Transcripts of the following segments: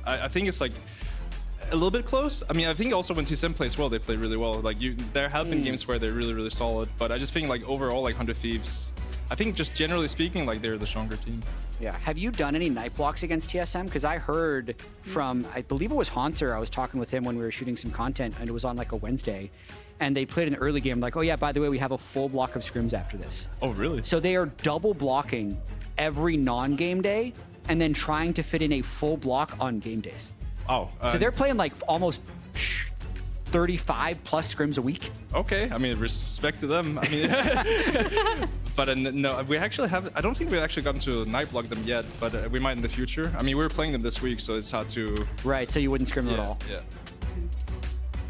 I think it's like a little bit close. I mean, I think also when TSM plays well, they play really well. Like there have been games where they're really, really solid. But I just think like overall, like 100 Thieves, I think just generally speaking, like they're the stronger team. Yeah. Have you done any night blocks against TSM? Because I heard from, I believe it was Hauntzer, I was talking with him when we were shooting some content, and it was on like a Wednesday. And they played an early game like, oh yeah, by the way, we have a full block of scrims after this. Oh, really? So they are double blocking every non-game day and then trying to fit in a full block on game days. Oh. So they're playing like almost 35 plus scrims a week. Okay, I mean, respect to them. I mean, but no, we actually have. I don't think we've actually gotten to night block them yet, but we might in the future. I mean, we're playing them this week, so it's hard to. Right, so you wouldn't scrim them at all. Yeah.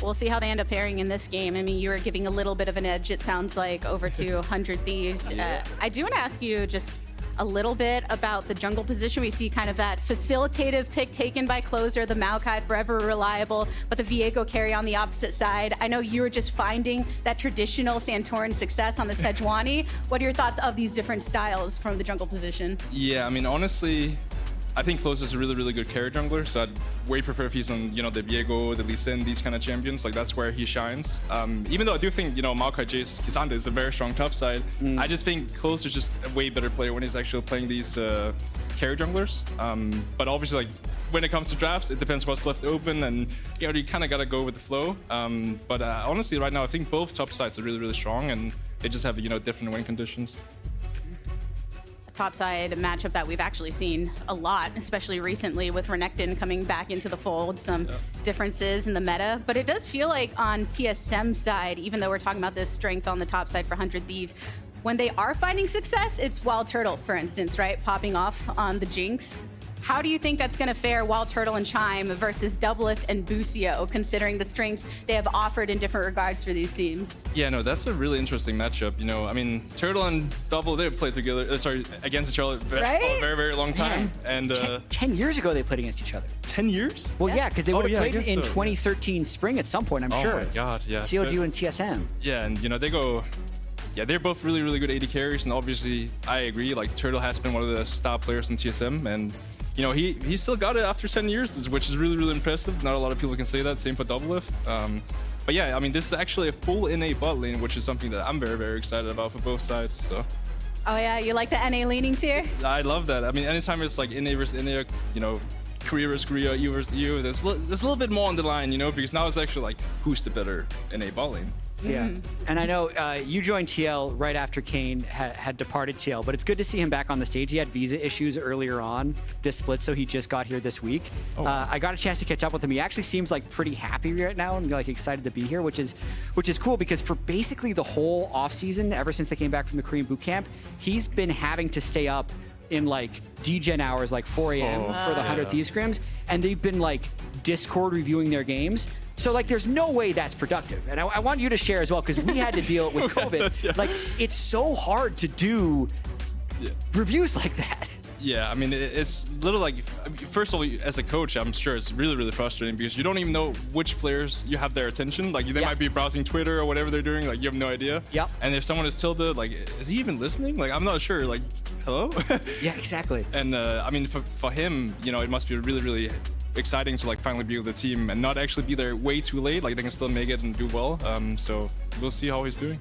We'll see how they end up faring in this game. I mean, you were giving a little bit of an edge, it sounds like, over to 100 Thieves. Yeah. I do want to ask you just a little bit about the jungle position. We see kind of that facilitative pick taken by closer, the Maokai forever reliable, but the Viego carry on the opposite side. I know you were just finding that traditional Santorin success on the Sejuani. What are your thoughts of these different styles from the jungle position? Yeah, I mean, honestly, I think Close is a really, really good carry jungler, so I'd way prefer if he's on, you know, the Viego, the Lee Sin, these kind of champions. Like, that's where he shines. Even though I do think, you know, Maokai, Jayce, Ksante is a very strong top side, I just think Close is just a way better player when he's actually playing these carry junglers. But obviously, like, when it comes to drafts, it depends what's left open, and, you know, you kind of got to go with the flow. But honestly, right now, I think both top sides are really, really strong, and they just have, you know, different win conditions. Topside matchup that we've actually seen a lot, especially recently with Renekton coming back into the fold, some differences in the meta. But it does feel like on TSM side, even though we're talking about this strength on the top side for 100 Thieves, when they are finding success, it's WildTurtle, for instance, right? Popping off on the Jinx. How do you think that's going to fare WildTurtle and Chime versus DoubleLift and Busio, considering the strengths they have offered in different regards for these teams? Yeah, no, that's a really interesting matchup. You know, I mean, Turtle and Double, they've played together, against each other for a very, very long time. Man. And 10 years ago, they played against each other. 10 years? Well, yeah, because they would have played in so. 2013 spring at some point, I'm sure. Oh my God, yeah. COD and TSM. Yeah, and you know, they go, yeah, they're both really, really good AD carries, and obviously, I agree, like, Turtle has been one of the star players in TSM, and you know, he still got it after 10 years, which is really, really impressive. Not a lot of people can say that. Same for DoubleLift. But yeah, I mean, this is actually a full NA bot lane, which is something that I'm very, very excited about for both sides. So. Oh yeah, you like the NA leanings here? I love that. I mean, anytime it's like NA versus NA, you know, Korea versus Korea, EU versus EU, there's a little bit more on the line, you know, because now it's actually like, who's the better NA bot lane? Yeah, and I know you joined TL right after Kane had departed TL, but it's good to see him back on the stage. He had visa issues earlier on this split, so he just got here this week. I got a chance to catch up with him. He actually seems like pretty happy right now and like excited to be here, which is cool because for basically the whole off season, ever since they came back from the Korean boot camp, he's been having to stay up in like degen hours, like 4 a.m. for the 100 Thieves scrims, and they've been like Discord reviewing their games. So like, there's no way that's productive. And I want you to share as well, because we had to deal with COVID. Like, it's so hard to do reviews like that. Yeah, I mean, it's little like, first of all, as a coach, I'm sure it's really, really frustrating because you don't even know which players you have their attention. Like, they might be browsing Twitter or whatever they're doing. Like, you have no idea. Yep. And if someone is tilted, like, is he even listening? Like, I'm not sure. Like, hello? Yeah, exactly. And I mean, for him, you know, it must be really, really exciting to like finally be with the team and not actually be there way too late. Like, they can still make it and do well. So we'll see how he's doing.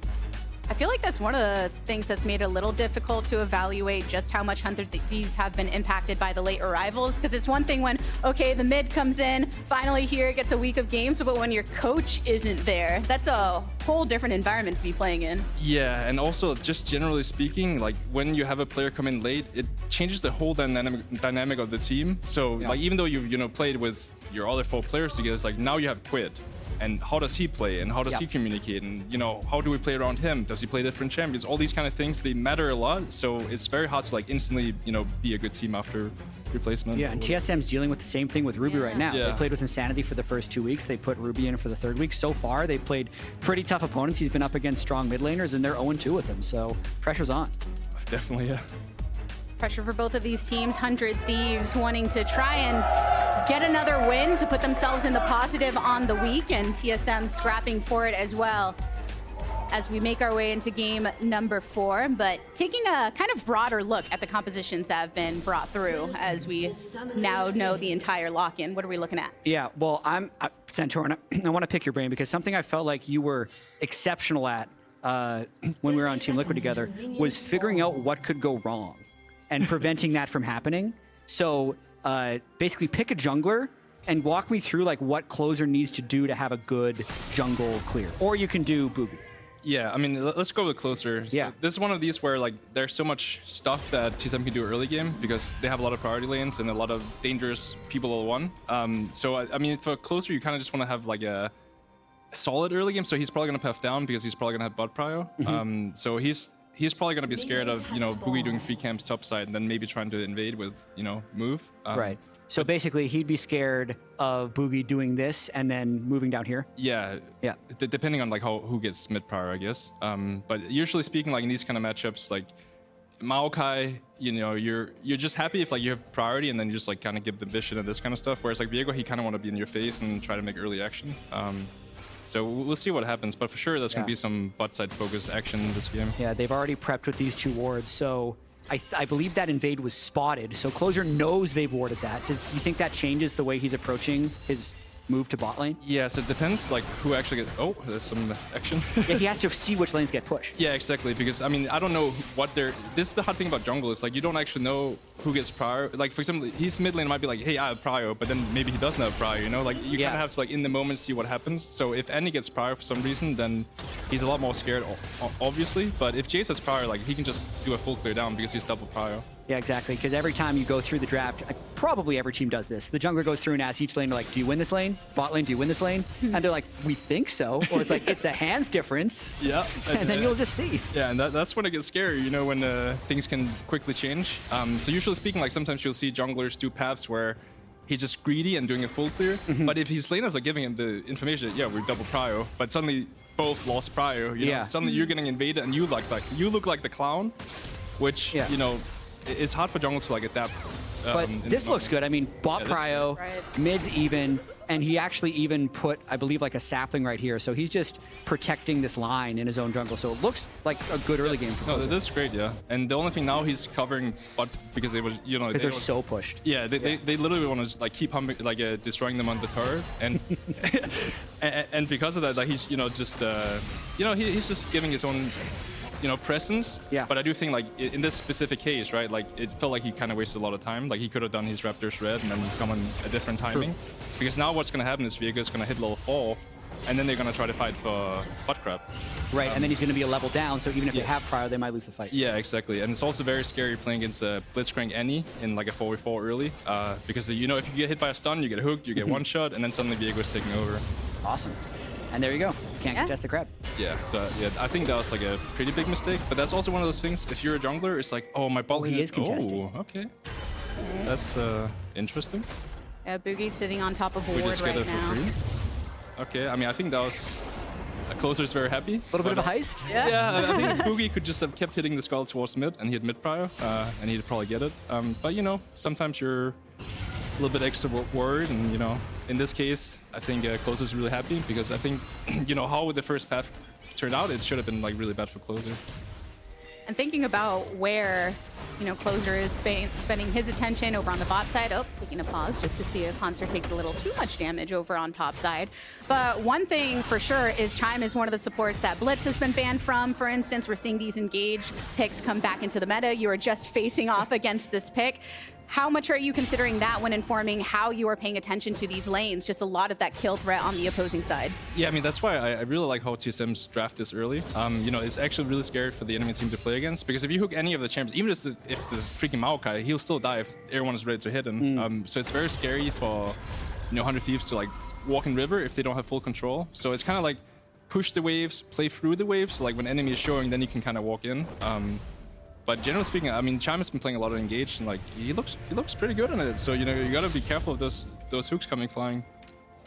I feel like that's one of the things that's made it a little difficult to evaluate just how much 100 Thieves have been impacted by the late arrivals. Because it's one thing when, okay, the mid comes in, finally here, gets a week of games, but when your coach isn't there, that's a whole different environment to be playing in. Yeah, and also just generally speaking, like when you have a player come in late, it changes the whole dynamic of the team. So like, even though you've played with your other 4 players together, it's like now you have Quid. And how does he play? And how does he communicate? And, you know, how do we play around him? Does he play different champions? All these kind of things, they matter a lot. So it's very hard to like instantly, you know, be a good team after replacement. Yeah, and TSM's dealing with the same thing with Ruby right now. They played with Insanity for the first 2 weeks. They put Ruby in for the 3rd week. So far, they've played pretty tough opponents. He's been up against strong mid laners, and they're 0-2 with him. So pressure's on. Definitely, yeah. Pressure for both of these teams. 100 Thieves wanting to try and get another win to put themselves in the positive on the week, and TSM scrapping for it as well. as we make our way into game number 4. But taking a kind of broader look at the compositions that have been brought through as we now know the entire lock-in. What are we looking at? Yeah, well, Santorin, I want to pick your brain because something I felt like you were exceptional at when we were on Team Liquid together was figuring out what could go wrong and preventing that from happening. So basically pick a jungler and walk me through like what Closer needs to do to have a good jungle clear. Or you can do Bugi. Yeah, I mean, let's go with Closer. Yeah. So this is one of these where like there's so much stuff that TSM can do early game because they have a lot of priority lanes and a lot of dangerous people all one. So I mean, for Closer, you kind of just want to have like a solid early game. So he's probably gonna puff down because he's probably gonna have bot prio. So he's probably gonna be scared of Bugi doing free camps topside and then maybe trying to invade with move. Right. So basically, he'd be scared of Bugi doing this and then moving down here. Yeah. Yeah. Depending on like who gets mid prior, I guess. But usually speaking, like in these kind of matchups, like Maokai, you're just happy if like you have priority and then you just like kind of give the vision and this kind of stuff. Whereas like Viego, he kind of want to be in your face and try to make early action. So we'll see what happens, but for sure there's going to be some bot side focus action in this game. Yeah, they've already prepped with these 2 wards, so I believe that invade was spotted, so Closer knows they've warded that. Do you think that changes the way he's approaching his move to bot lane? Yes, it depends like who actually gets... Oh, there's some action. Yeah, he has to see which lanes get pushed. Yeah, exactly, because I mean, I don't know what they're... This is the hard thing about jungle, is like you don't actually know who gets prior. Like for example, his mid lane might be like, hey, I have prior, but then maybe he doesn't have prior, Like you kind of have to like in the moment see what happens. So if Andy gets prior for some reason, then he's a lot more scared, obviously. But if Jayce has prior, like he can just do a full clear down because he's double prior. Yeah, exactly, because every time you go through the draft, probably every team does this. The jungler goes through and asks each lane, like, do you win this lane? Bot lane, do you win this lane? And they're like, we think so. Or it's like, it's a hands difference. Yeah. And then you'll just see. Yeah, and that's when it gets scary, when things can quickly change. So usually speaking, like sometimes you'll see junglers do paths where he's just greedy and doing a full clear. But if his laners are giving him the information, yeah, we're double prio, but suddenly both lost prio, know? Suddenly you're getting invaded and you look like the clown, which, it's hard for jungle to like adapt. But this looks good. I mean, bot prio, mid's even, and he actually even put, I believe, like a sapling right here. So he's just protecting this line in his own jungle. So it looks like a good early game for Closer. No, that's great, yeah. And the only thing now he's covering bot because they were, because they're so pushed. Yeah, they literally want to like keep humping, like destroying them on the turret, and and because of that, like he's he's just giving his own presence. Yeah. But I do think like in this specific case, right, like it felt like he kind of wasted a lot of time. Like he could have done his Raptors red and then come on a different timing. True. Because now what's going to happen is Viego is going to hit level 4 and then they're going to try to fight for butt crap. Right, and then he's going to be a level down, so even if they have prior, they might lose the fight. Yeah, exactly. And it's also very scary playing against Blitzcrank Annie in like a 4v4 early. Because, if you get hit by a stun, you get hooked, you get one shot, and then suddenly Viego's taking over. Awesome. And there you go. Can't contest the crab. Yeah, so I think that was like a pretty big mistake. But that's also one of those things, if you're a jungler, it's like, oh, my ball he is contesting. Oh, okay. That's interesting. Yeah, Bugi's sitting on top of a ward right now. Okay, I mean, I think that was... Closer's very happy. A little bit of a heist? Yeah, I think Bugi could just have kept hitting the skull towards mid, and he had mid prior, and he'd probably get it. But, sometimes you're a little bit extra worried, and, in this case, I think Closer's really happy, because I think, how the first path turned out, it should have been, like, really bad for Closer. And thinking about where, Closer is spending his attention over on the bot side. Oh, taking a pause just to see if Hauntzer takes a little too much damage over on top side. But one thing for sure is Chime is one of the supports that Blitz has been banned from. For instance, we're seeing these engage picks come back into the meta. You are just facing off against this pick. How much are you considering that when informing how you are paying attention to these lanes? Just a lot of that kill threat on the opposing side. Yeah, I mean, that's why I really like how TSM's draft this early. It's actually really scary for the enemy team to play against, because if you hook any of the champions, even if the freaking Maokai, he'll still die if everyone is ready to hit him. So it's very scary for 100 Thieves to like walk in river if they don't have full control. So it's kind of like push the waves, play through the waves. So like when enemy is showing, then you can kind of walk in. But generally speaking, I mean, Chime has been playing a lot of engaged, and like he looks pretty good on it. So you gotta be careful of those hooks coming flying.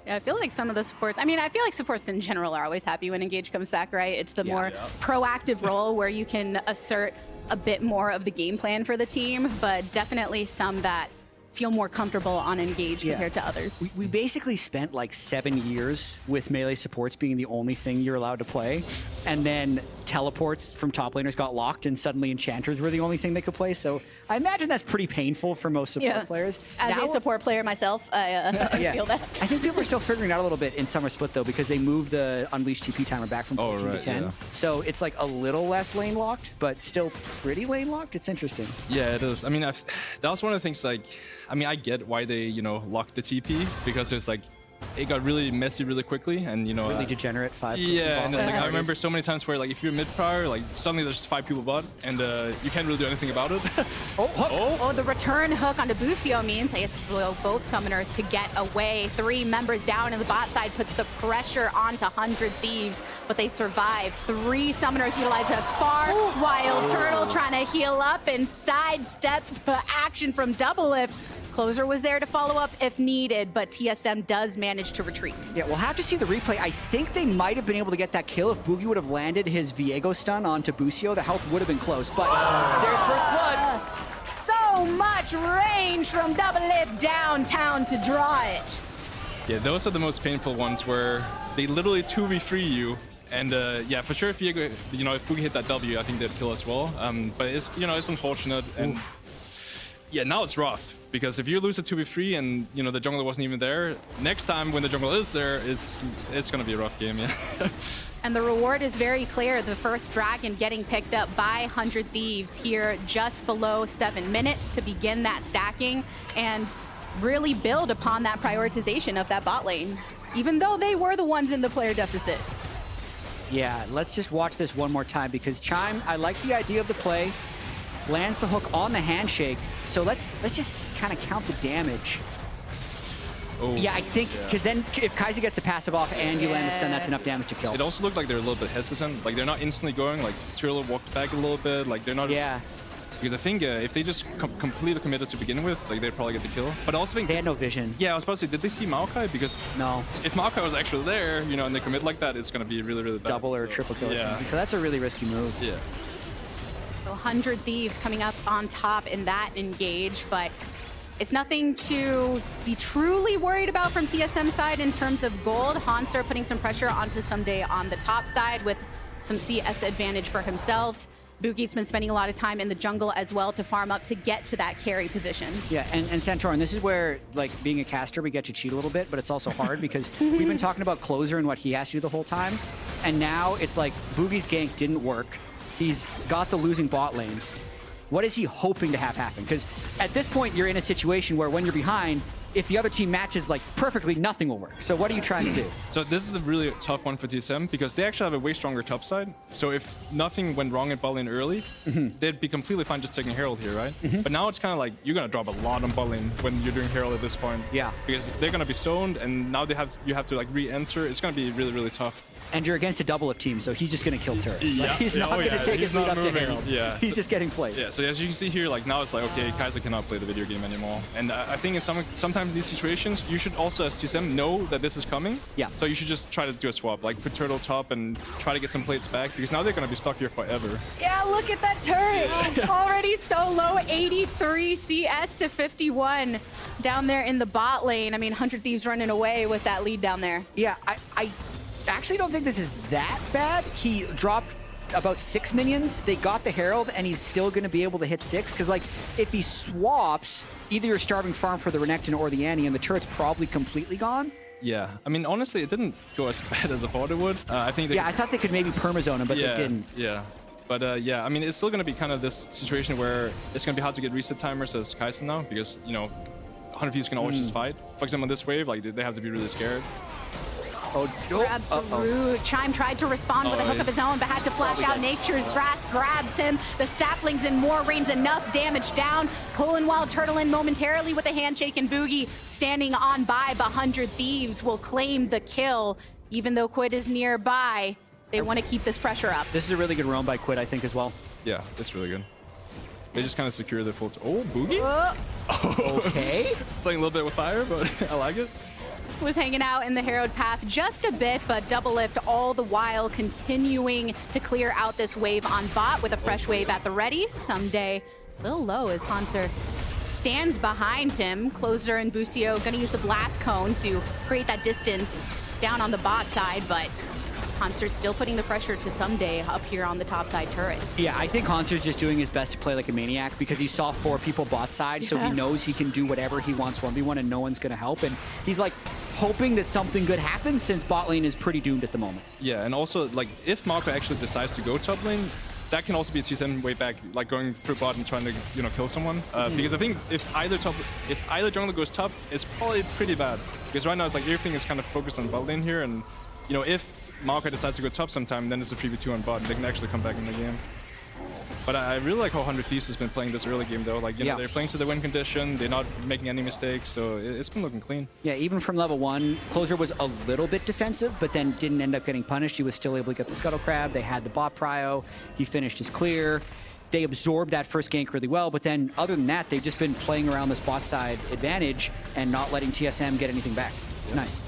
Yeah, it feels like some of the supports. I mean, I feel like supports in general are always happy when engage comes back, right? It's the more proactive role where you can assert a bit more of the game plan for the team, but definitely some that feel more comfortable on Engage compared to others. We basically spent like 7 years with melee supports being the only thing you're allowed to play, and then teleports from top laners got locked, and suddenly enchanters were the only thing they could play. So I imagine that's pretty painful for most support players. As a support player myself, I feel that. I think people are still figuring it out a little bit in Summer Split though, because they moved the Unleashed TP timer back from 14 to 10. So it's like a little less lane locked, but still pretty lane locked. It's interesting. Yeah, it is. I mean, that was one of the things, like, I mean, I get why they, locked the TP, because it's like, it got really messy really quickly, and really degenerate 5. Yeah, and it's like, I remember so many times where, like, if you're mid prior, like, suddenly there's 5 people bot, and you can't really do anything about it. The return hook onto Busio means they spoil both summoners to get away. 3 members down, and the bot side puts the pressure onto 100 Thieves, but they survive. 3 summoners utilized as far. WildTurtle trying to heal up and sidestep the action from DoubleLift. Closer was there to follow up if needed, but TSM does manage to retreat. Yeah, we'll have to see the replay. I think they might have been able to get that kill if Bugi would have landed his Viego stun onto Busio. The health would have been close, but there's first blood. So much range from DoubleLift downtown to draw it. Yeah, those are the most painful ones where they literally 2v3 you. And yeah, for sure, if Viego, if Bugi hit that W, I think they'd kill as well. But it's, it's unfortunate. And yeah, now it's rough. Because if you lose a 2v3 and the jungler wasn't even there, next time when the jungler is there, it's gonna be a rough game, yeah. And the reward is very clear. The first dragon getting picked up by 100 Thieves here just below 7 minutes to begin that stacking and really build upon that prioritization of that bot lane, even though they were the ones in the player deficit. Yeah, let's just watch this one more time, because Chime, I like the idea of the play. Lands the hook on the handshake. So let's just kind of count the damage. Oh, yeah, I think, because then if Kaisa gets the passive off and you land the stun, that's enough damage to kill. It also looked like they're a little bit hesitant. Like, they're not instantly going. Like, Turtle walked back a little bit. Like, they're not... Yeah. Because I think if they just completely committed to begin with, like, they'd probably get the kill. But I also think... They had no vision. Yeah, I was about to say, did they see Maokai? Because no. If Maokai was actually there, and they commit like that, it's going to be really, really bad. Double or triple kill or something. So that's a really risky move. Yeah. 100 Thieves coming up on top in that engage, but it's nothing to be truly worried about from TSM side in terms of gold. Hauntzer putting some pressure onto Someday on the top side with some CS advantage for himself. Bugi's been spending a lot of time in the jungle as well to farm up to get to that carry position. Yeah, and Santorin, this is where, like, being a caster, we get to cheat a little bit, but it's also hard because we've been talking about Closer and what he has to do the whole time, and now it's like Bugi's gank didn't work. He's got the losing bot lane. What is he hoping to have happen? Because at this point, you're in a situation where when you're behind, if the other team matches like perfectly, nothing will work. So what are you trying to do? So this is the really tough one for TSM, because they actually have a way stronger top side. So if nothing went wrong at bot lane early, they'd be completely fine just taking Herald here, right? But now it's kind of like you're gonna drop a lot on bot lane when you're doing Herald at this point. Yeah. Because they're gonna be zoned, and now you have to like re-enter. It's gonna be really, really tough. And you're against a DoubleLift team, so he's just going to kill turret. Yeah. Like, he's not going to take his lead up to Herald. Yeah. He's just getting plays. Yeah, so as you can see here, like now it's like, okay, Kaisa cannot play the video game anymore. And I think in sometimes in these situations, you should also, as TSM, know that this is coming. Yeah. So you should just try to do a swap, like put Turtle top and try to get some plates back, because now they're going to be stuck here forever. Yeah, look at that turret. It's already so low, 83 CS to 51 down there in the bot lane. I mean, 100 Thieves running away with that lead down there. Yeah, I actually don't think this is that bad. He dropped about 6 minions. They got the Herald, and he's still going to be able to hit 6. Because, like, if he swaps, either you're starving farm for the Renekton or the Annie, and the turret's probably completely gone. Yeah, I mean, honestly, it didn't go as bad as I thought it would. I think. I thought they could maybe permazone him, but they didn't. Yeah. But yeah, I mean, it's still going to be kind of this situation where it's going to be hard to get reset timers as Kaisa now, because 100 Thieves can always just fight. For example, this wave, like they have to be really scared. Grabs the root. Chime tried to respond with a hook of his own, but had to flash out. Nature's Grasp grabs him. The saplings and more rains enough damage down. Pulling WildTurtle in momentarily with a handshake, and Bugi standing on by. 100 Thieves will claim the kill, even though Quid is nearby. They want to keep this pressure up. This is a really good roam by Quid, I think, as well. Yeah, that's really good. They just kind of secure the full... Oh, Bugi? Okay. Playing a little bit with fire, but I like it. Was hanging out in the Herald path just a bit, but DoubleLift all the while continuing to clear out this wave on bot with a fresh wave at the ready. Someday, a little low as Hauntzer stands behind him. Closer and Busio going to use the blast cone to create that distance down on the bot side, but Hauntzer's still putting the pressure to someday up here on the top side turrets. Yeah, I think Hauntzer's just doing his best to play like a maniac because he saw 4 people bot side, so he knows he can do whatever he wants 1v1 and no one's going to help. And he's like hoping that something good happens since bot lane is pretty doomed at the moment. Yeah, and also like if Maokai actually decides to go top lane, that can also be a TSM way back, like going through bot and trying to kill someone. Because I think if either jungler goes top, it's probably pretty bad. Because right now it's like everything is kind of focused on bot lane here, and if Maokai decides to go top sometime, then it's a 3v2 on bot, and they can actually come back in the game. But I really like how 100 Thieves has been playing this early game though. Like, they're playing to the win condition, they're not making any mistakes, so it's been looking clean. Yeah, even from level 1, Closer was a little bit defensive, but then didn't end up getting punished. He was still able to get the Scuttle Crab. They had the bot prio. He finished his clear. They absorbed that first gank really well, but then other than that, they've just been playing around this bot side advantage and not letting TSM get anything back. It's nice.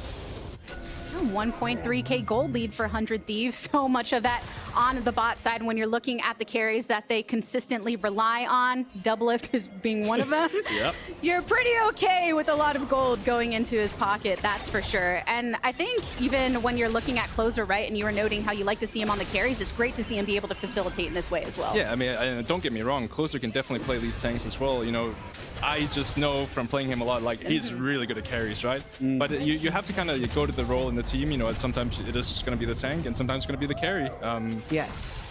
1.3k gold lead for 100 Thieves. So much of that on the bot side when you're looking at the carries that they consistently rely on. DoubleLift is being one of them. Yep. You're pretty okay with a lot of gold going into his pocket, that's for sure. And I think even when you're looking at Closer, right, and you were noting how you like to see him on the carries, it's great to see him be able to facilitate in this way as well. Yeah, I mean, don't get me wrong, Closer can definitely play these tanks as well. I just know from playing him a lot, like, he's really good at carries, right? But you have to kind of go to the role in the team, sometimes it is going to be the tank, and sometimes it's going to be the carry. Yeah.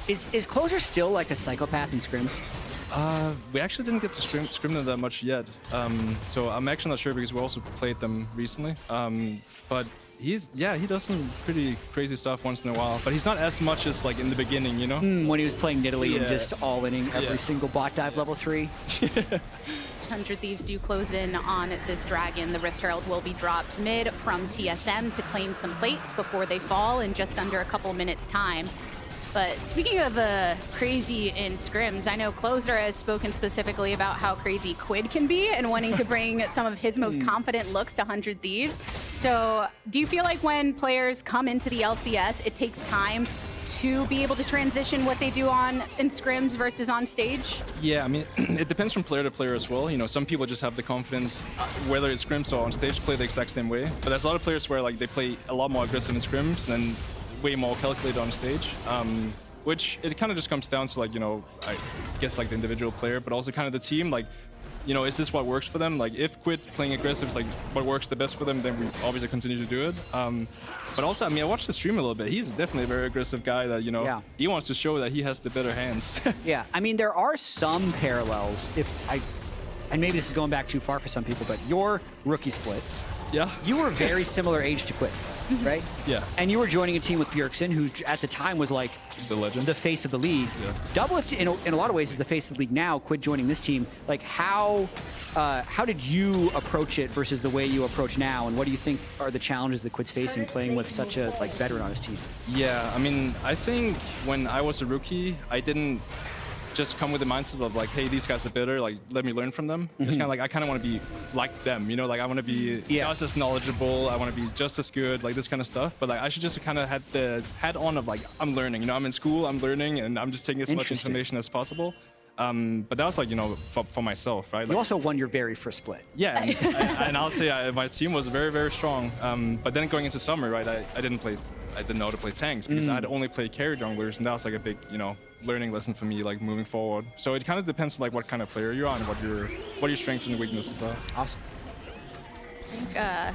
Is Closer still like a psychopath in scrims? We actually didn't get to scrim them that much yet, so I'm actually not sure because we also played them recently. But he does some pretty crazy stuff once in a while, but he's not as much as like in the beginning, When he was playing Nidalee and just all-inning every single bot dive level 3. 100 Thieves do close in on this dragon. The Rift Herald will be dropped mid from TSM to claim some plates before they fall in just under a couple minutes time. But speaking of crazy in scrims, I know Closer has spoken specifically about how crazy Quid can be and wanting to bring some of his most confident looks to 100 Thieves. So do you feel like when players come into the LCS, it takes time to be able to transition what they do in scrims versus on stage? Yeah, I mean, it depends from player to player as well. Some people just have the confidence, whether it's scrims or on stage, play the exact same way. But there's a lot of players where like they play a lot more aggressive in scrims than way more calculated on stage. Which it kind of just comes down to like, I guess like the individual player, but also kind of the team. Like, is this what works for them? Like if Quid playing aggressive is like what works the best for them, then we obviously continue to do it. But also, I mean, I watched the stream a little bit. He's definitely a very aggressive guy that, he wants to show that he has the better hands. Yeah, I mean, there are some parallels. And maybe this is going back too far for some people, but your rookie split, you were very similar age to Quid, right? Yeah. And you were joining a team with Bjergsen, who at the time was like the legend, the face of the league. Yeah. DoubleLift, in a lot of ways, is the face of the league now. Quid joining this team, like how did you approach it versus the way you approach now, and what do you think are the challenges that Quid's facing playing with such a veteran on his team? Yeah, I mean, I think when I was a rookie, I didn't just come with the mindset of like, hey, these guys are better, like let me learn from them. It's kind of like I kind of want to be like them, like I want to be just as knowledgeable, I want to be just as good, like this kind of stuff. But like I should just kind of have the hat on of like I'm learning, I'm in school, I'm learning, and I'm just taking as much information as possible. But that was like, for myself, right? Like, you also won your very first split. Yeah, and I'll say my team was very, very strong. But then going into summer, right, I didn't know how to play tanks because I'd only played carry junglers, and that was like a big, learning lesson for me, like moving forward. So it kind of depends like what kind of player you're on, what your strengths and weaknesses are. Awesome. I think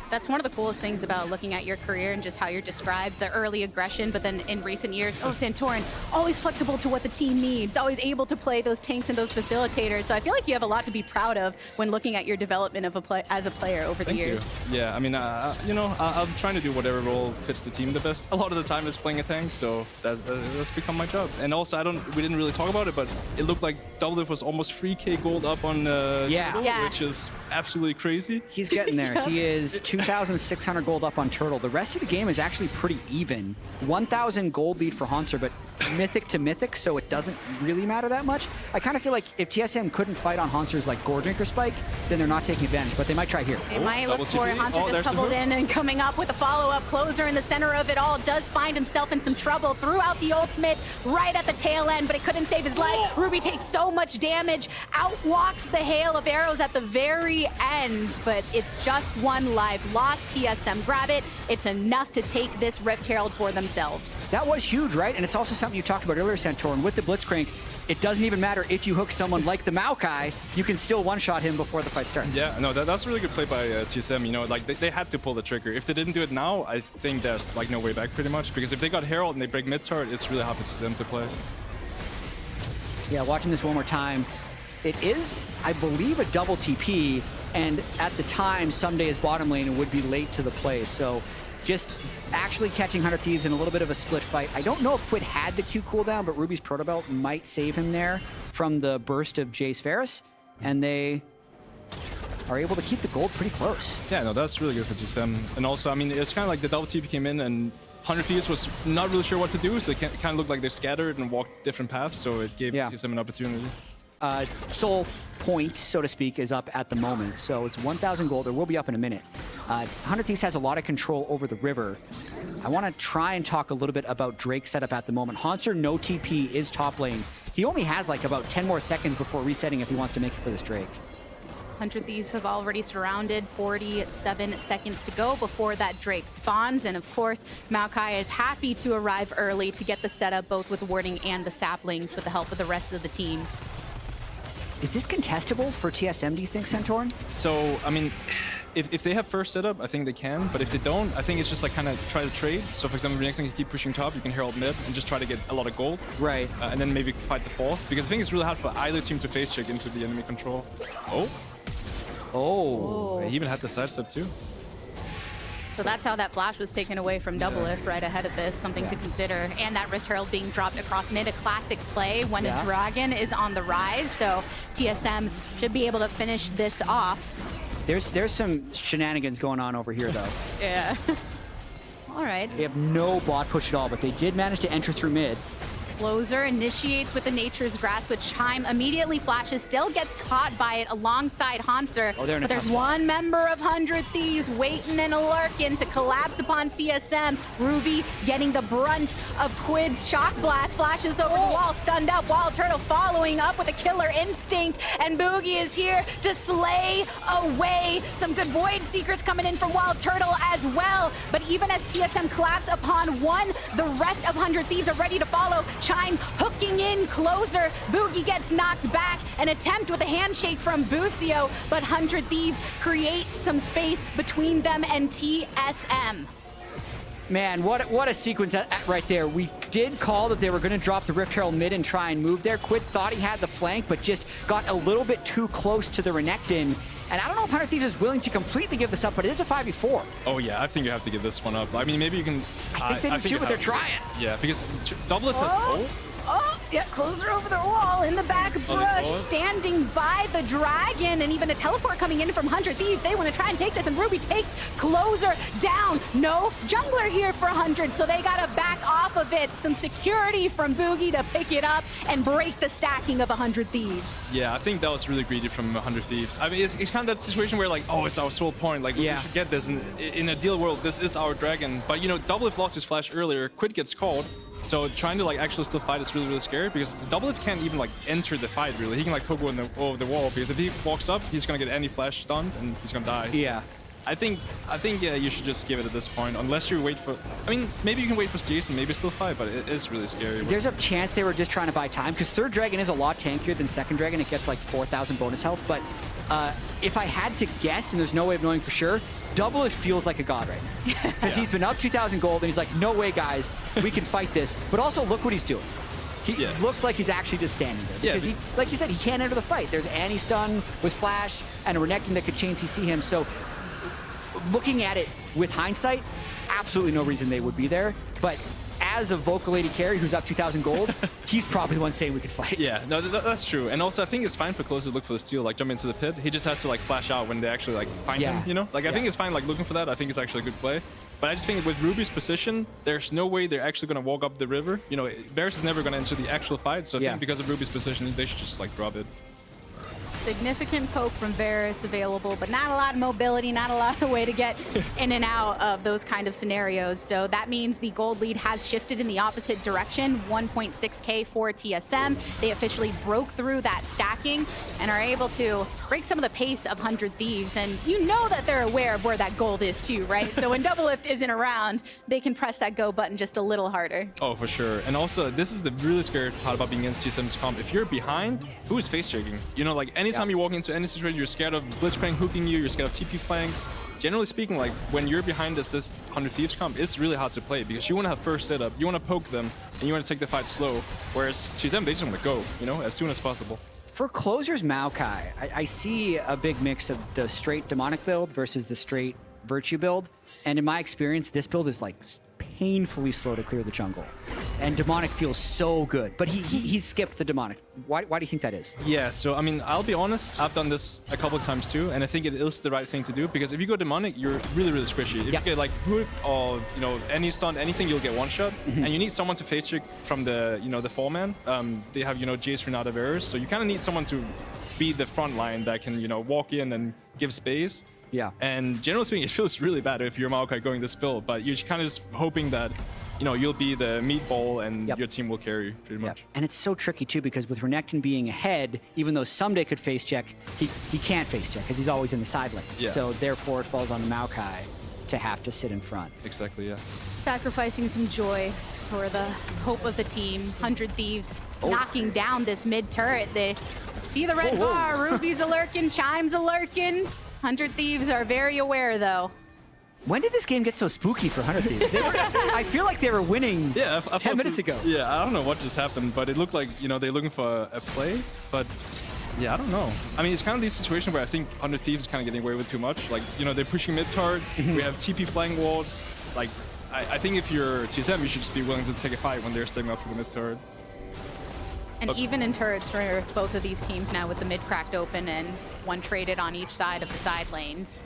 that's one of the coolest things about looking at your career and just how you're described, the early aggression, but then in recent years, Santorin, always flexible to what the team needs, always able to play those tanks and those facilitators. So I feel like you have a lot to be proud of when looking at your development as a player over the years. Thank you. Yeah, I mean, I'm trying to do whatever role fits the team the best. A lot of the time is playing a tank, so that's become my job. And also, we didn't really talk about it, but it looked like DoubleLift was almost 3k gold up on Turtle, which is absolutely crazy. He's getting there. He is 2,600 gold up on Turtle. The rest of the game is actually pretty even. 1,000 gold lead for Hauntzer, but mythic to mythic, so it doesn't really matter that much. I kind of feel like if TSM couldn't fight on Hauntzer's like Gore Drinker spike, then they're not taking advantage, but they might try here. They might look for it. Hauntzer just coupled in and coming up with a follow-up. Closer in the center of it all does find himself in some trouble. Threw out the ultimate right at the tail end, but it couldn't save his life. Ruby takes so much damage, outwalks the hail of arrows at the very end, but it's just one life lost. TSM grab it. It's enough to take this Rift Herald for themselves. That was huge, right? And it's also something you talked about earlier, Santorin, with the Blitzcrank. It doesn't even matter if you hook someone like the Maokai, you can still one-shot him before the fight starts. Yeah, no, that's a really good play by TSM. You know, like they had to pull the trigger. If they didn't do it now, I think there's like no way back pretty much. Because if they got Herald and they break mid-turret, it's really hard for them to play. Yeah, watching this one more time, it is, I believe, a double TP, and at the time, someday his bottom lane would be late to the play. So just actually catching 100 Thieves in a little bit of a split fight. I don't know if Quid had the Q cooldown, but Ruby's Proto Belt might save him there from the burst of Jayce Varus, and they are able to keep the gold pretty close. Yeah, no, that's really good for TSM. And also, I mean, it's kind of like the double TP came in and 100 Thieves was not really sure what to do, so it kind of looked like they scattered and walked different paths, so it gave TSM an opportunity. Soul point, so to speak, is up at the moment. So it's 1,000 gold. It will be up in a minute. 100 Thieves has a lot of control over the river. I want to try and talk a little bit about Drake's setup at the moment. Hauntzer, no TP, is top lane. He only has like about 10 more seconds before resetting if he wants to make it for this Drake. 100 Thieves have already surrounded, 47 seconds to go before that Drake spawns. And of course, Maokai is happy to arrive early to get the setup both with the warding and the saplings with the help of the rest of the team. Is this contestable for TSM, do you think, Santorin? So, I mean, if they have first setup, I think they can. But if they don't, I think it's just like kind of try to trade. So, for example, Renekton can keep pushing top, you can Herald mid and just try to get a lot of gold. Right. And then maybe fight the fourth. Because I think it's really hard for either team to face check into the enemy control. Oh, he even had the sidestep too. So that's how that flash was taken away from DoubleLift right ahead of this, something to consider. And that Rift Herald being dropped across mid, a classic play when a dragon is on the rise. So TSM should be able to finish this off. There's some shenanigans going on over here, though. Yeah. All right. They have no bot push at all, but they did manage to enter through mid. Closer initiates with the Nature's Grasp, but Chime immediately flashes, still gets caught by it alongside Hauntzer. But there's one member of 100 Thieves waiting and lurking to collapse upon TSM. Ruby getting the brunt of Quid's shock blast, flashes over the wall, stunned up. WildTurtle following up with a killer instinct, and Bugi is here to slay away. Some good Void Seekers coming in from WildTurtle as well. But even as TSM collapse upon one, the rest of 100 Thieves are ready to follow. Chime hooking in closer. Bugi gets knocked back. An attempt with a handshake from Busio, but 100 Thieves create some space between them and TSM. Man, what a sequence right there. We did call that they were going to drop the Rift Herald mid and try and move there. Quid thought he had the flank, but just got a little bit too close to the Renekton. And I don't know if 100 Thieves is willing to completely give this up, but it is a 5v4. Oh yeah, I think you have to give this one up. I mean, maybe you can... I think they do too, but they're trying. Yeah, because DoubleLift has... Yeah, closer over the wall in the back brush, standing by the dragon, and even a teleport coming in from 100 Thieves. They want to try and take this, and Ruby takes closer down. No jungler here for 100, so they got to back off of it. Some security from Bugi to pick it up and break the stacking of 100 Thieves. Yeah, I think that was really greedy from 100 Thieves. I mean, it's kind of that situation where like, oh, it's our sole point. Like, we should get this. And in a deal world, this is our dragon. But, you know, DoubleLift lost his flash earlier. Quid gets called. So trying to like actually still fight is really, really scary because DoubleLift can't even like enter the fight really. He can like poke over the wall because if he walks up, he's gonna get any flash stunned and he's gonna die. Yeah. I think yeah, you should just give it at this point unless you wait for. I mean, maybe you can wait for Jayce and maybe still fight, but it is really scary. There's a chance they were just trying to buy time because third dragon is a lot tankier than second dragon. It gets like 4,000 bonus health, but if I had to guess, and there's no way of knowing for sure, DoubleLift feels like a god right now. Because he's been up 2,000 gold, and he's like, no way, guys, we can fight this. But also, look what he's doing. He looks like he's actually just standing there. Because, he, like you said, he can't enter the fight. There's anti-stun with Flash and a Renekton that could chain CC him. So, looking at it with hindsight, absolutely no reason they would be there. But as a vocal lady carry who's up 2,000 gold, he's probably the one saying we could fight. Yeah, no, that's true. And also, I think it's fine for Close to look for the steal, like jump into the pit. He just has to like flash out when they actually like find him, you know? Like I think it's fine like looking for that. I think it's actually a good play. But I just think with Ruby's position, there's no way they're actually going to walk up the river. You know, Varus is never going to enter the actual fight. So I think because of Ruby's position, they should just like drop it. Significant poke from Varus available, but not a lot of mobility, not a lot of way to get in and out of those kind of scenarios. So that means the gold lead has shifted in the opposite direction, 1.6K for TSM. They officially broke through that stacking and are able to break some of the pace of 100 Thieves. And you know that they're aware of where that gold is too, right? So when DoubleLift isn't around, they can press that go button just a little harder. Oh, for sure. And also, this is the really scary part about being against TSM's comp. If you're behind, who is face checking? You know, like anytime you walk into any situation, you're scared of Blitzcrank hooking you, you're scared of TP flanks. Generally speaking, like when you're behind this 100 Thieves comp, it's really hard to play because you want to have first setup, you want to poke them, and you want to take the fight slow. Whereas TSM, they just want to go, you know, as soon as possible. For closers Maokai, I see a big mix of the straight demonic build versus the straight virtue build. And in my experience, this build is like painfully slow to clear the jungle. And demonic feels so good, but he skipped the demonic. Why do you think that is? Yeah, so I mean, I'll be honest, I've done this a couple of times too, and I think it is the right thing to do because if you go demonic, you're really, really squishy. If you get like hook or any stun, anything, you'll get one shot, and you need someone to face check from the the 4-man. They have Jayce, Renata, Varus, so you kind of need someone to be the front line that can walk in and give space. Yeah. And generally speaking, it feels really bad if you're Maokai going this build, but you're kind of just hoping that you'll be the meatball and your team will carry pretty much. And it's so tricky too because with Renekton being ahead, even though someday could face check, he can't face check because he's always in the side lanes. Yeah. So therefore it falls on Maokai to have to sit in front. Exactly, yeah. Sacrificing some joy for the hope of the team. 100 Thieves knocking down this mid turret. They see the red bar. Ruby's a lurking, Chime's a lurking. 100 Thieves are very aware though. When did this game get so spooky for 100 Thieves? I feel like they were winning 10 minutes ago. Yeah, I don't know what just happened, but it looked like, they're looking for a play, but yeah, I don't know. I mean, it's kind of these situations where I think 100 Thieves is kind of getting away with too much. Like, they're pushing mid-turret, we have TP flying walls. Like, I think if you're TSM, you should just be willing to take a fight when they're stepping up to the mid-turret. And even in turrets for both of these teams now with the mid cracked open and one traded on each side of the side lanes.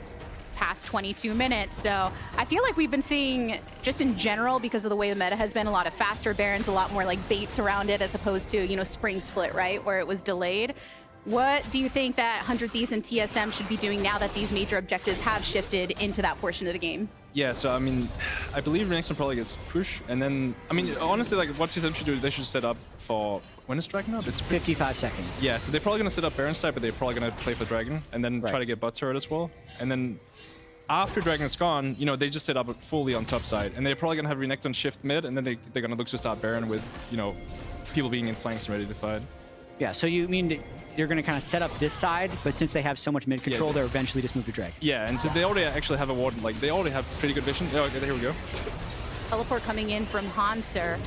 Past 22 minutes, so I feel like we've been seeing, just in general, because of the way the meta has been, a lot of faster Barons, a lot more like baits around it as opposed to, spring split, right, where it was delayed. What do you think that 100 Thieves and TSM should be doing now that these major objectives have shifted into that portion of the game? Yeah, so I mean, I believe Renekton probably gets push, and then, I mean, honestly, like what TSM should do, they should set up for, when is Dragon up? It's 55 seconds. Yeah, so they're probably gonna set up Baron side, but they're probably gonna play for Dragon, and then try to get bot turret as well. And then after Dragon is gone, they just set up fully on top side, and they're probably gonna have Renekton shift mid, and then they're gonna look to start Baron with, people being in flanks and ready to fight. Yeah, so you mean you're going to kind of set up this side, but since they have so much mid control, they'll eventually just move to Dragon. Yeah, and so they already actually have a ward, like they already have pretty good vision. Oh, okay, here we go. Teleport coming in from Hauntzer.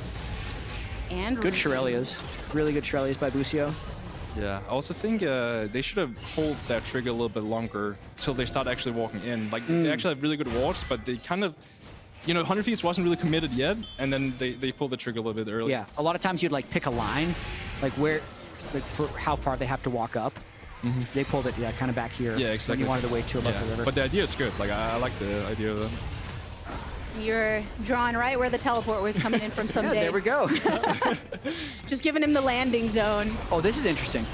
And good Shirelias. Really good Shirelias by Busio. Yeah, I also think they should have pulled that trigger a little bit longer till they start actually walking in. Like, they actually have really good wards, but they kind of, 100 Thieves wasn't really committed yet, and then they pulled the trigger a little bit early. Yeah, a lot of times you'd like pick a line, like for how far they have to walk up. They pulled it, kind of back here. Yeah, exactly. When you wanted to wait too above the river. But the idea is good. Like, I like the idea of that. You're drawing right where the teleport was coming in from someday. There we go. Just giving him the landing zone. Oh, this is interesting.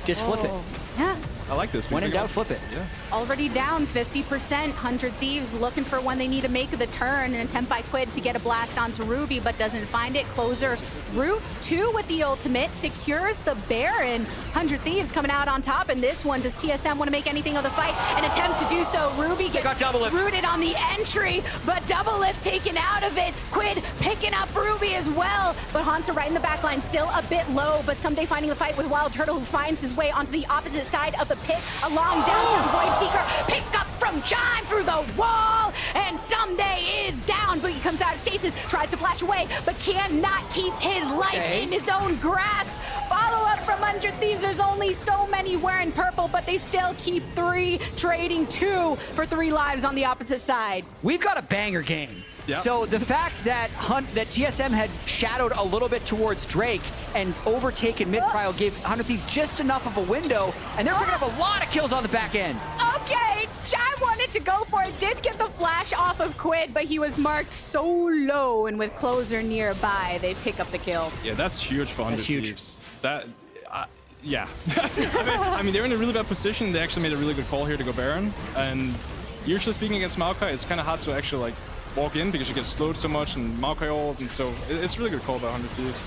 Just flip it. Yeah. I like this. When in doubt, flip it. Yeah. Already down 50%. 100 Thieves looking for when they need to make the turn. An attempt by Quid to get a blast onto Ruby, but doesn't find it. Closer roots 2 with the ultimate. Secures the Baron. 100 Thieves coming out on top. And this one, does TSM want to make anything of the fight? An attempt to do so. Ruby gets rooted on the entry, but DoubleLift taken out of it. Quid picking up Ruby as well. But Hauntzer right in the back line, still a bit low, but someday finding the fight with WildTurtle, who finds his way onto the opposite side of the pit, along down to the Void Seeker, pick up from Chime through the wall, and someday is down. Bugi comes out of stasis, tries to flash away, but cannot keep his life in his own grasp. Follow up from 100 Thieves. There's only so many wearing purple, but they still keep 3, trading 2 for 3 lives on the opposite side. We've got a banger game. Yep. So the fact that TSM had shadowed a little bit towards Drake and overtaken mid-prio gave 100 Thieves just enough of a window, and they're picking up a lot of kills on the back end. Up Okay, Chime wanted to go for it, did get the flash off of Quid, but he was marked so low, and with Closer nearby, they pick up the kill. Yeah, that's huge for 100 That's huge. Thieves. That, yeah. I mean, they're in a really bad position. They actually made a really good call here to go Baron, and usually speaking against Maokai, it's kind of hard to actually like walk in because you get slowed so much, and Maokai ult, and so it's a really good call by 100 Thieves.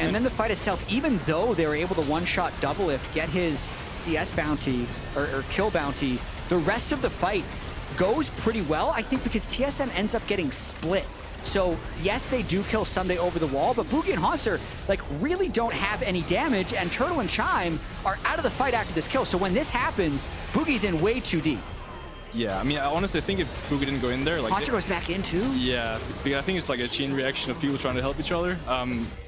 And then the fight itself, even though they were able to one-shot DoubleLift, get his CS bounty, or kill bounty, the rest of the fight goes pretty well, I think, because TSM ends up getting split. So, yes, they do kill Sunday over the wall, but Bugi and Hauntzer, like, really don't have any damage, and Turtle and Chime are out of the fight after this kill. So when this happens, Bugi's in way too deep. Yeah, I mean, I honestly think if Bugi didn't go in there, like... Hauntzer goes back in, too? Yeah, because I think it's like a chain reaction of people trying to help each other.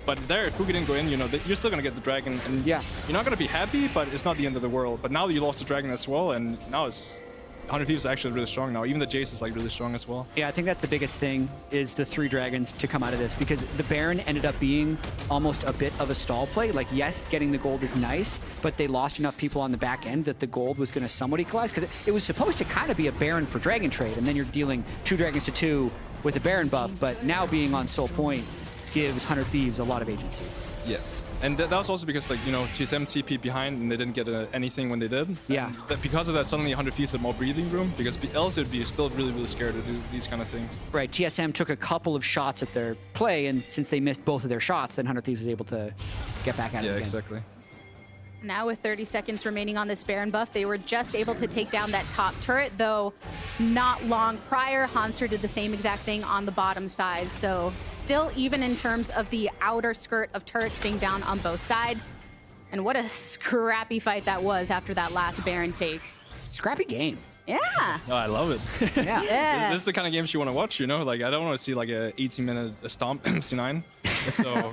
But there, if Bugi didn't go in, you know, you're still going to get the dragon. And yeah, you're not going to be happy, but it's not the end of the world. But now you lost the dragon as well, and now it's... 100 Thieves is actually really strong now. Even the Jayce is like really strong as well. Yeah, I think that's the biggest thing, is the 3 dragons to come out of this, because the Baron ended up being almost a bit of a stall play. Like, yes, getting the gold is nice, but they lost enough people on the back end that the gold was going to somewhat equalize, because it was supposed to kind of be a Baron for dragon trade, and then you're dealing 2 dragons to 2 with a Baron buff, but now being on Soul Point gives 100 Thieves a lot of agency. Yeah. And that was also because, like, you know, TSM TP behind and they didn't get anything when they did. Yeah. And that because of that, suddenly 100 Thieves had more breathing room, because else it'd be still really, really scared to do these kind of things. Right, TSM took a couple of shots at their play, and since they missed both of their shots, then 100 Thieves was able to get back at it again. Yeah, exactly. Now with 30 seconds remaining on this Baron buff, they were just able to take down that top turret, though not long prior, Hauntzer did the same exact thing on the bottom side. So still even in terms of the outer skirt of turrets being down on both sides. And what a scrappy fight that was after that last Baron take. Scrappy game. Yeah. Oh, I love it. Yeah. Yeah. This is the kind of games you want to watch, you know? Like, I don't want to see like a 18-minute stomp C9. So...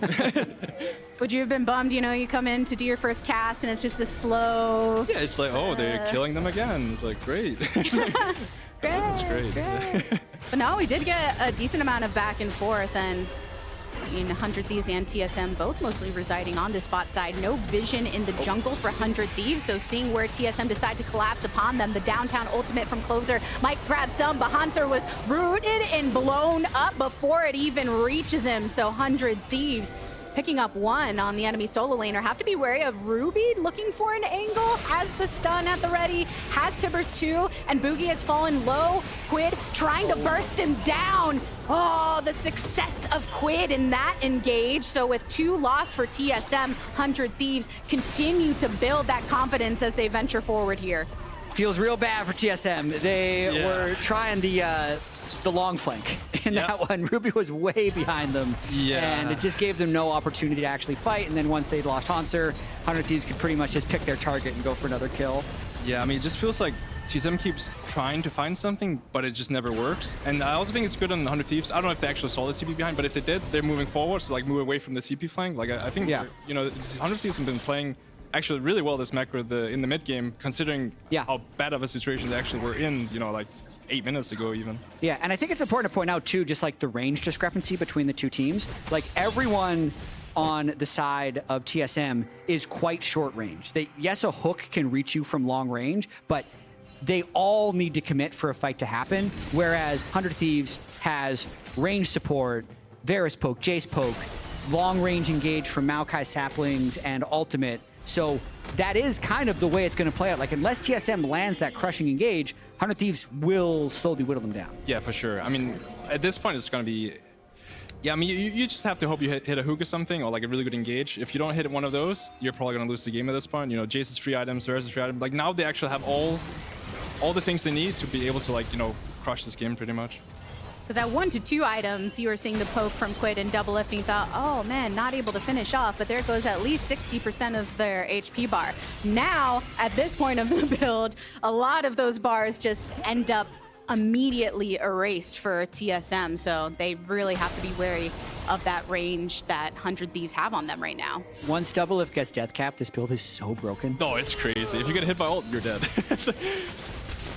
Would you have been bummed, you know, you come in to do your first cast and it's just this slow... Yeah, it's like, oh, they're killing them again. It's like, great. This is great. But no, we did get a decent amount of back and forth, and I mean, 100 Thieves and TSM both mostly residing on this bot side. No vision in the jungle for 100 Thieves, so seeing where TSM decide to collapse upon them, the downtown ultimate from Closer might grab some, but Hauntzer was rooted and blown up before it even reaches him, so 100 Thieves picking up one on the enemy solo laner. Have to be wary of Ruby looking for an angle, has the stun at the ready, has Tibbers too, and Bugi has fallen low. Quid trying to burst him down. Oh, the success of Quid in that engage. So with 2 lost for TSM, 100 Thieves continue to build that confidence as they venture forward here. Feels real bad for TSM. They were trying the long flank in that one. Ruby was way behind them, and it just gave them no opportunity to actually fight. And then once they'd lost Hauntzer, 100 Thieves could pretty much just pick their target and go for another kill. Yeah, I mean, it just feels like TSM keeps trying to find something, but it just never works. And I also think it's good on 100 Thieves. I don't know if they actually saw the TP behind, but if they did, they're moving forward, so like move away from the TP flank. Like I think, you know, 100 Thieves have been playing actually really well this macro in the mid game, considering how bad of a situation they actually were in, you know, like 8 minutes ago even. Yeah, and I think it's important to point out too, just like the range discrepancy between the two teams. Like everyone on the side of TSM is quite short range. Yes, a hook can reach you from long range, but they all need to commit for a fight to happen, whereas 100 Thieves has range support, Varus poke, Jayce poke, long range engage from Maokai saplings and ultimate. So that is kind of the way it's going to play out. Like, unless TSM lands that crushing engage, 100 Thieves will slowly whittle them down. Yeah, for sure. I mean, at this point, it's going to be... Yeah, I mean, you just have to hope you hit a hook or something, or like a really good engage. If you don't hit one of those, you're probably going to lose the game at this point. You know, Jayce's free items, Varus' free items. Like, now they actually have all the things they need to be able to, like, you know, crush this game pretty much. Because at 1 to 2 items, you were seeing the poke from Quid and DoubleLift, and you thought, oh man, not able to finish off, but there goes at least 60% of their HP bar. Now, at this point of the build, a lot of those bars just end up immediately erased for TSM, so they really have to be wary of that range that 100 Thieves have on them right now. Once DoubleLift gets death cap, this build is so broken. No, it's crazy. If you get hit by ult, you're dead.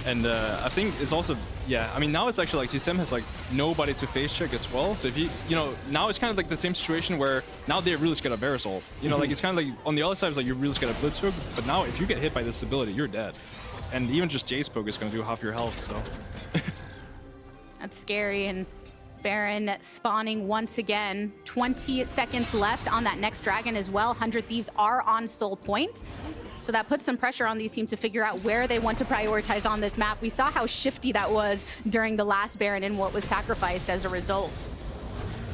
And I think it's also, I mean, now it's actually like TSM has like nobody to face check as well. So if you know, now it's kind of like the same situation where now they're really scared of Varus ult. You know, like it's kind of like on the other side, it's like you're really scared of Blitzcrank, but now if you get hit by this ability, you're dead. And even just Jayce poke is going to do half your health, so... That's scary, and Baron spawning once again. 20 seconds left on that next dragon as well. 100 Thieves are on soul point. So that puts some pressure on these teams to figure out where they want to prioritize on this map. We saw how shifty that was during the last Baron and what was sacrificed as a result.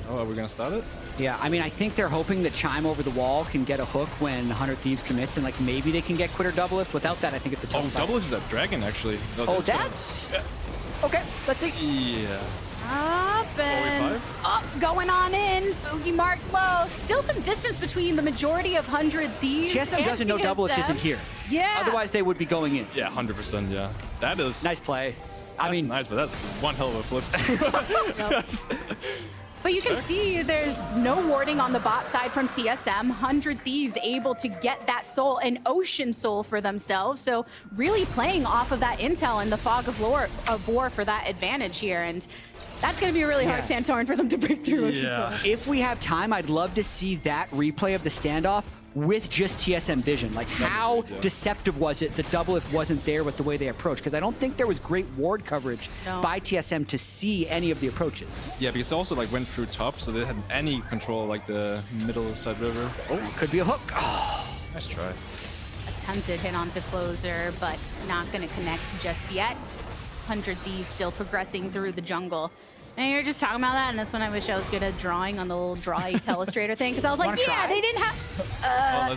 Oh, are we going to start it? Yeah, I mean, I think they're hoping that Chime over the wall can get a hook when 100 Thieves commits, and like maybe they can get quitter double-lift. Without that, I think it's a tough fight. DoubleLift is that dragon, actually. No, Oh, that's... Okay, let's see. Yeah. Up and up, going on in. Bugi marked low. Still some distance between the majority of 100 Thieves. TSM doesn't know double-lift isn't here. Yeah. Otherwise, they would be going in. Yeah, 100%, yeah. That is... Nice play. I mean, nice, but that's one hell of a flip. But you can see there's no warding on the bot side from TSM. 100 Thieves able to get that soul, an ocean soul for themselves. So really playing off of that intel and the fog of war for that advantage here. And that's going to be really hard, Santorin, for them to break through ocean soul. If we have time, I'd love to see that replay of the standoff with just TSM vision. Like, how deceptive was it that double-lift wasn't there with the way they approached? Because I don't think there was great ward coverage by TSM to see any of the approaches. Yeah, because it also like went through top, so they had any control like the middle side river. Oh, could be a hook. Oh. Nice try. Attempted hit onto closer, but not going to connect just yet. 100 Thieves still progressing through the jungle. And you're just talking about that, and that's when I wish I was good at drawing on the little draw illustrator thing, because I was like, yeah, they didn't have...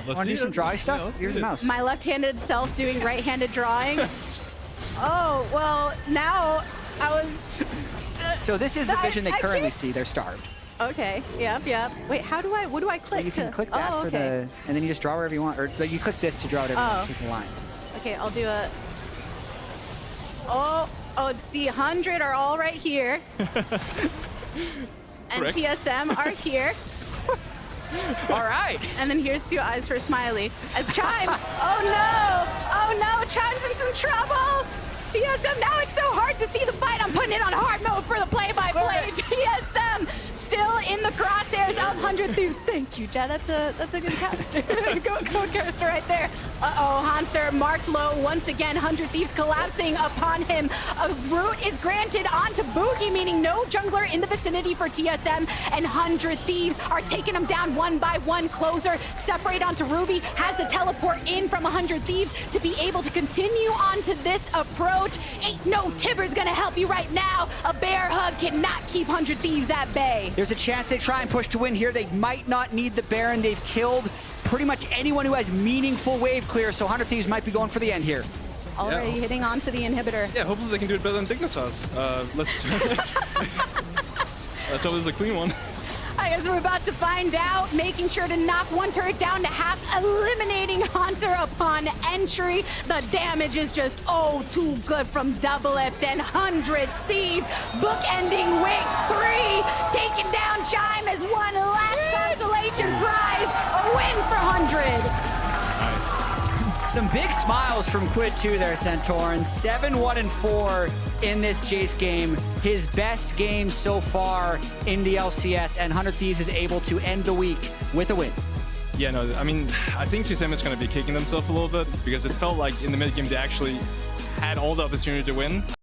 Want to do some drawing stuff? Here's a mouse. My left-handed self doing right-handed drawing. Oh, well, now I was... So this is the vision they currently see. They're starved. Okay, yep. Wait, what do I click? Well, you can click that for the... And then you just draw wherever you want, or you click this to draw it every particular line. Okay, I'll do a... Oh, see, 100 are all right here. And TSM are here. All right. And then here's 2 eyes for Smiley. As Chime, oh no, Chime's in some trouble. TSM, now it's so hard to see the fight. I'm putting it on hard mode for the play-by-play. TSM still in the crosshairs of 100 Thieves. Thank you, Jatt. That's a good caster. Good caster right there. Uh-oh, Hauntzer marked low once again. 100 Thieves collapsing upon him. A root is granted onto Bugi, meaning no jungler in the vicinity for TSM. And 100 Thieves are taking him down one by one. Closer separate onto Ruby. Has the teleport in from 100 Thieves to be able to continue onto this approach. Ain't no Tibber's gonna help you right now. A bear hug cannot keep 100 Thieves at bay. There's a chance they try and push to win here. They might not need the Baron. They've killed pretty much anyone who has meaningful wave clear, so 100 Thieves might be going for the end here. Already hitting onto the inhibitor. Yeah, hopefully they can do it better than Dignitas. Let's hope this is a clean one. I guess we're about to find out, making sure to knock one turret down to half, eliminating Hauntzer upon entry. The damage is just too good from DoubleLift, and 100 Thieves bookending week 3, taking down Chime as one last consolation prize, a win for 100. Some big smiles from Quid 2 there, Santorin. 7-1-4 in this Jayce game. His best game so far in the LCS, and 100 Thieves is able to end the week with a win. Yeah, no, I mean, I think TSM is going to be kicking themselves a little bit because it felt like in the mid game they actually had all the opportunity to win.